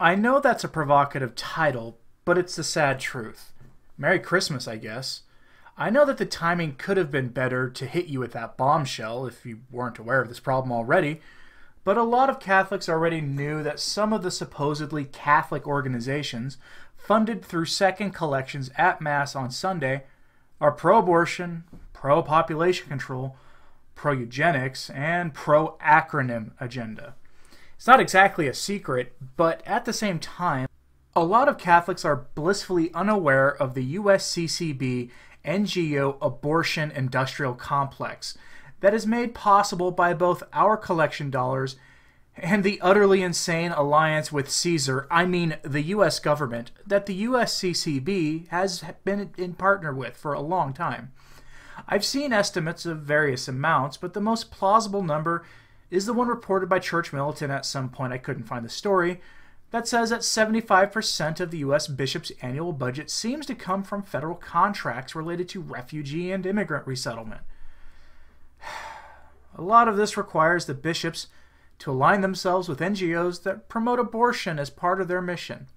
I know that's a provocative title, but it's the sad truth. Merry Christmas, I guess. I know that the timing could have been better to hit you with that bombshell if you weren't aware of this problem already, but a lot of Catholics already knew that some of the supposedly Catholic organizations funded through second collections at Mass on Sunday are pro-abortion, pro-population control, pro-eugenics, and pro-acronym agenda. It's not exactly a secret, but at the same time, a lot of Catholics are blissfully unaware of the USCCB NGO abortion industrial complex that is made possible by both our collection dollars and the utterly insane alliance with Caesar, I mean the US government, that the USCCB has been in partner with for a long time. I've seen estimates of various amounts, but the most plausible number is the one reported by Church Militant at some point, I couldn't find the story, that says that 75% of the U.S. bishops' annual budget seems to come from federal contracts related to refugee and immigrant resettlement. A lot of this requires the bishops to align themselves with NGOs that promote abortion as part of their mission.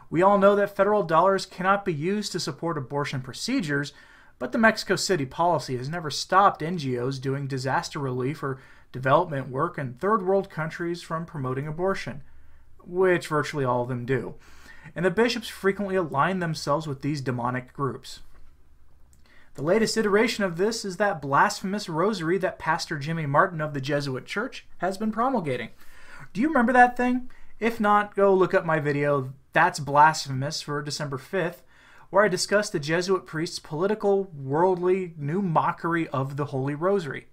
We all know that federal dollars cannot be used to support abortion procedures, but the Mexico City policy has never stopped NGOs doing disaster relief or development work in third world countries from promoting abortion, which virtually all of them do. And the bishops frequently align themselves with these demonic groups. The latest iteration of this is that blasphemous rosary that Pastor Jimmy Martin of the Jesuit Church has been promulgating. Do you remember that thing? If not, go look up my video, That's Blasphemous, for December 5th, where I discuss the Jesuit priest's political, worldly, new mockery of the Holy Rosary.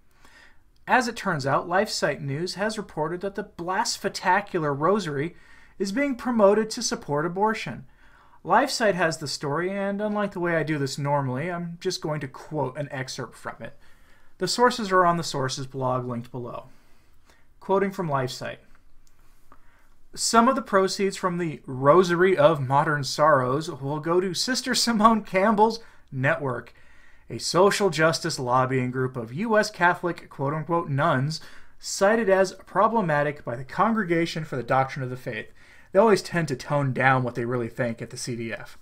As it turns out, LifeSite News has reported that the blasphetacular rosary is being promoted to support abortion. LifeSite has the story, and unlike the way I do this normally, I'm just going to quote an excerpt from it. The sources are on the Sources blog linked below. Quoting from LifeSite. Some of the proceeds from the Rosary of Modern Sorrows will go to Sister Simone Campbell's Network, a social justice lobbying group of U.S. Catholic quote-unquote nuns cited as problematic by the Congregation for the Doctrine of the Faith. They always tend to tone down what they really think at the CDF.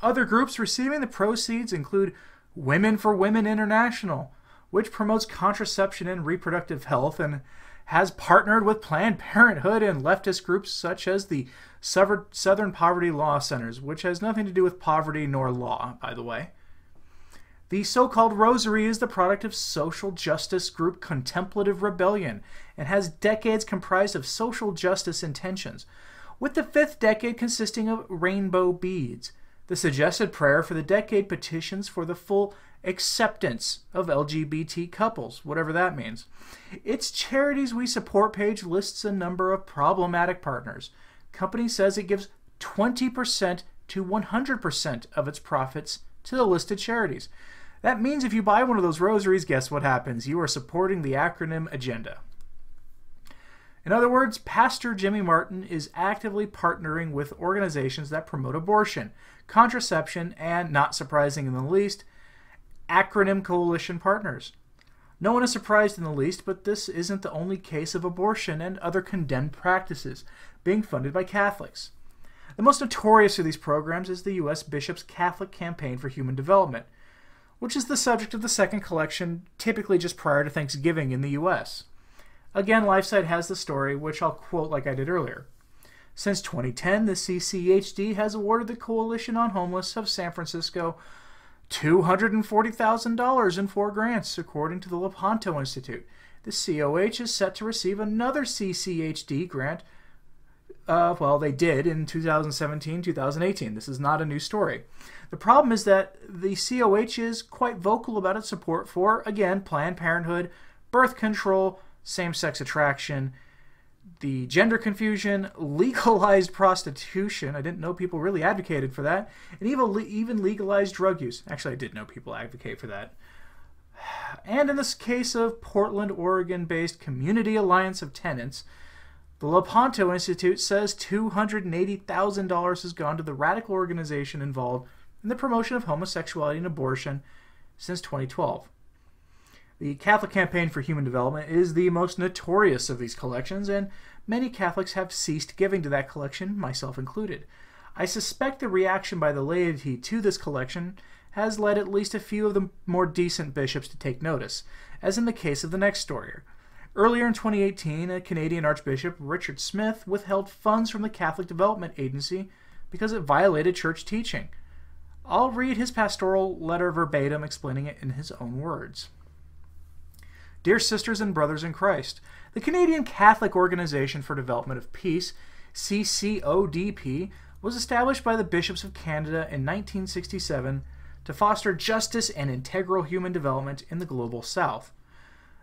Other groups receiving the proceeds include Women for Women International, which promotes contraception and reproductive health and has partnered with Planned Parenthood and leftist groups such as the Southern Poverty Law Centers, which has nothing to do with poverty nor law, by the way. The so-called Rosary is the product of social justice group Contemplative Rebellion and has decades comprised of social justice intentions, with the fifth decade consisting of rainbow beads. The suggested prayer for the decade petitions for the full acceptance of LGBT couples, whatever that means. Its Charities We Support page lists a number of problematic partners. Company says it gives 20% to 100% of its profits to the listed charities. That means if you buy one of those rosaries, guess what happens? You are supporting the acronym agenda. In other words, Pastor Jimmy Martin is actively partnering with organizations that promote abortion, contraception, and, not surprising in the least, acronym coalition partners. No one is surprised in the least, but this isn't the only case of abortion and other condemned practices being funded by Catholics. The most notorious of these programs is the U.S. Bishop's Catholic Campaign for Human Development, which is the subject of the second collection, typically just prior to Thanksgiving in the U.S. Again, LifeSite has the story, which I'll quote like I did earlier. Since 2010, the CCHD has awarded the Coalition on Homeless of San Francisco $240,000 in 4 grants, according to the Lepanto Institute. The COH is set to receive another CCHD grant. They did in 2017-2018. This is not a new story. The problem is that the COH is quite vocal about its support for, again, Planned Parenthood, birth control, same-sex attraction, the gender confusion, legalized prostitution. I didn't know people really advocated for that. And even legalized drug use. Actually, I did know people advocate for that. And in this case of Portland, Oregon-based Community Alliance of Tenants, the Lepanto Institute says $280,000 has gone to the radical organization involved in the promotion of homosexuality and abortion since 2012. The Catholic Campaign for Human Development is the most notorious of these collections, and many Catholics have ceased giving to that collection, myself included. I suspect the reaction by the laity to this collection has led at least a few of the more decent bishops to take notice, as in the case of the next story. Earlier in 2018, a Canadian Archbishop, Richard Smith, withheld funds from the Catholic Development Agency because it violated church teaching. I'll read his pastoral letter verbatim, explaining it in his own words. Dear sisters and brothers in Christ, the Canadian Catholic Organization for Development of Peace, CCODP, was established by the bishops of Canada in 1967 to foster justice and integral human development in the global South.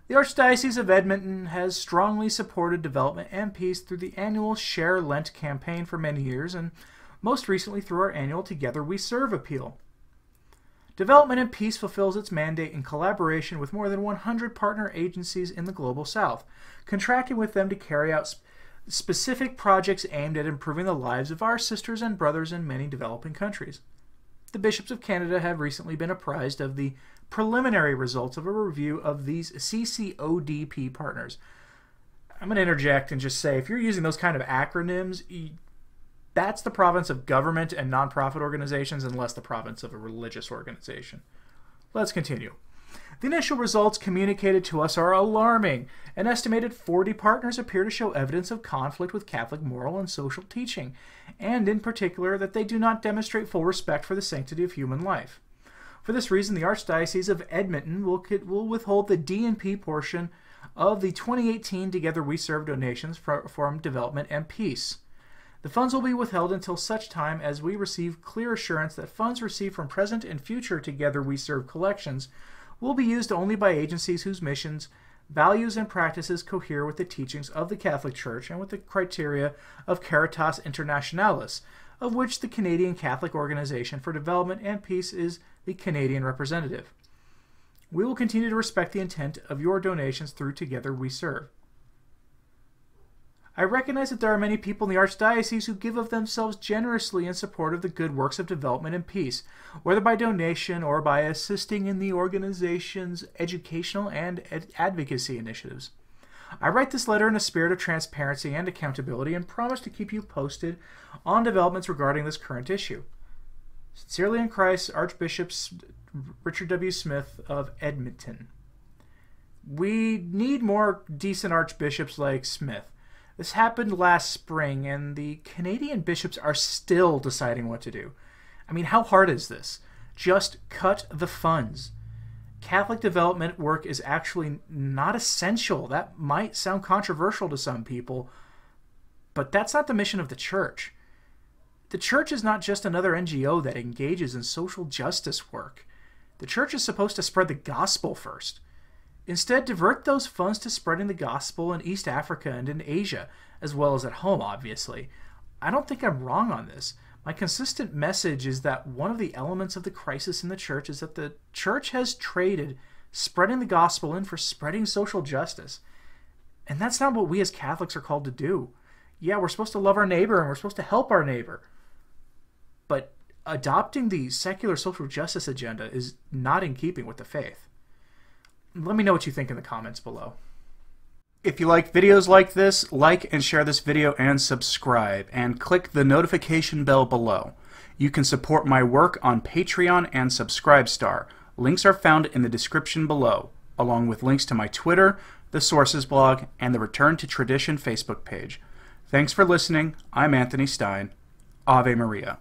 The Archdiocese of Edmonton has strongly supported development and peace through the annual Share Lent campaign for many years, and most recently through our annual Together We Serve appeal. Development and Peace fulfills its mandate in collaboration with more than 100 partner agencies in the global South, contracting with them to carry out specific projects aimed at improving the lives of our sisters and brothers in many developing countries. The bishops of Canada have recently been apprised of the preliminary results of a review of these CCODP partners. I'm going to interject and just say, if you're using those kind of acronyms, that's the province of government and nonprofit organizations and less the province of a religious organization. Let's continue. The initial results communicated to us are alarming. An estimated 40 partners appear to show evidence of conflict with Catholic moral and social teaching, and in particular that they do not demonstrate full respect for the sanctity of human life. For this reason, the Archdiocese of Edmonton will withhold the D&P portion of the 2018 Together We Serve donations from Development and Peace. The funds will be withheld until such time as we receive clear assurance that funds received from present and future Together We Serve collections will be used only by agencies whose missions, values, and practices cohere with the teachings of the Catholic Church and with the criteria of Caritas Internationalis, of which the Canadian Catholic Organization for Development and Peace is the Canadian representative. We will continue to respect the intent of your donations through Together We Serve. I recognize that there are many people in the Archdiocese who give of themselves generously in support of the good works of development and peace, whether by donation or by assisting in the organization's educational and advocacy initiatives. I write this letter in a spirit of transparency and accountability and promise to keep you posted on developments regarding this current issue. Sincerely in Christ, Archbishop Richard W. Smith of Edmonton. We need more decent archbishops like Smith. This happened last spring, and the Canadian bishops are still deciding what to do. I mean, how hard is this? Just cut the funds. Catholic development work is actually not essential. That might sound controversial to some people, but that's not the mission of the Church. The Church is not just another NGO that engages in social justice work. The Church is supposed to spread the gospel first. Instead, divert those funds to spreading the gospel in East Africa and in Asia, as well as at home, obviously. I don't think I'm wrong on this. My consistent message is that one of the elements of the crisis in the Church is that the Church has traded spreading the gospel in for spreading social justice. And that's not what we as Catholics are called to do. Yeah, we're supposed to love our neighbor and we're supposed to help our neighbor. But adopting the secular social justice agenda is not in keeping with the faith. Let me know what you think in the comments below. If you like videos like this, like and share this video and subscribe, and click the notification bell below. You can support my work on Patreon and Subscribestar. Links are found in the description below, along with links to my Twitter, the Sources blog, and the Return to Tradition Facebook page. Thanks for listening. I'm Anthony Stein. Ave Maria.